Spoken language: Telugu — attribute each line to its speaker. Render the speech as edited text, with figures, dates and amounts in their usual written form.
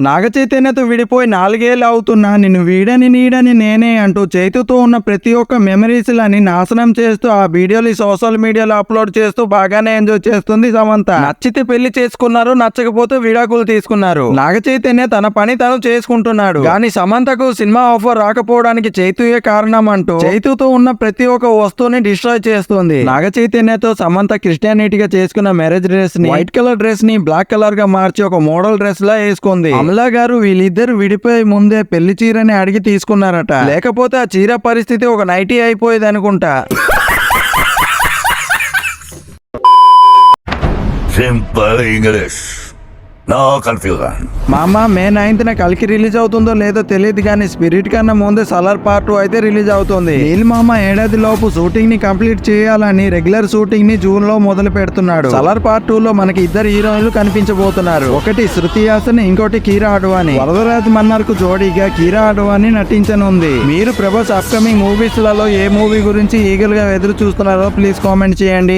Speaker 1: నాగ చైతన్యతో విడిపోయి 4 ఏళ్ళు అవుతున్నా నిన్ను వీడని నీడని నేనే అంటూ చైతుతో ఉన్న ప్రతి ఒక్క మెమరీస్లని నాశనం చేస్తూ ఆ వీడియోలు సోషల్ మీడియాలో అప్లోడ్ చేస్తూ బాగానే ఎంజాయ్ చేస్తుంది సమంత. నచ్చితే పెళ్లి చేసుకున్నారు, నచ్చకపోతే విడాకులు తీసుకున్నారు. నాగ చైతన్య తన పని తను చేసుకుంటున్నాడు. కానీ సమంతకు సినిమా ఆఫర్ రాకపోవడానికి చైతుయే కారణం అంటూ చైతుతో ఉన్న ప్రతి ఒక్క వస్తువుని డిస్ట్రాయ్ చేస్తుంది. నాగ చైతన్యతో సమంత క్రిస్టియానిటీగా చేసుకున్న మ్యారేజ్ డ్రెస్ ని వైట్ కలర్ డ్రెస్ ని బ్లాక్ కలర్ గా మార్చి ఒక మోడల్ డ్రెస్ లా వేసుకుంది. అమలా గారు వీళ్ళిద్దరు విడిపోయి ముందే పెళ్లి చీరని అడిగి తీసుకున్నారట. లేకపోతే ఆ చీర పరిస్థితి ఒక నైటీ అయిపోయేది అనుకుంటా.
Speaker 2: Simple English, no confusion.
Speaker 1: మామ మే 9th కలికి రిలీజ్ అవుతుందో లేదో తెలియదు కానీ స్పిరిట్ కన్నా ముందే సలార్ పార్ట్ 2 అయితే రిలీజ్ అవుతుంది. నీల్ మామ ఏడాది లోపు షూటింగ్ ని కంప్లీట్ చేయాలని రెగ్యులర్ షూటింగ్ ని జూన్ లో మొదలు పెడుతున్నాడు. సలార్ పార్ట్ 2 లో మనకి ఇద్దరు హీరోయిన్లు కనిపించబోతున్నారు. ఒకటి శృతి హాసన్, ఇంకోటి కీరా అడ్వాణి. వరదరాజ్ మన్నార్ కు జోడీగా కీరా అడ్వాణి నటించనుంది. మీరు ప్రభాస్ అప్కమింగ్ మూవీస్ లలో ఏ మూవీ గురించి ఈగల్ గా ఎదురు చూస్తున్నారో ప్లీజ్ కామెంట్ చేయండి.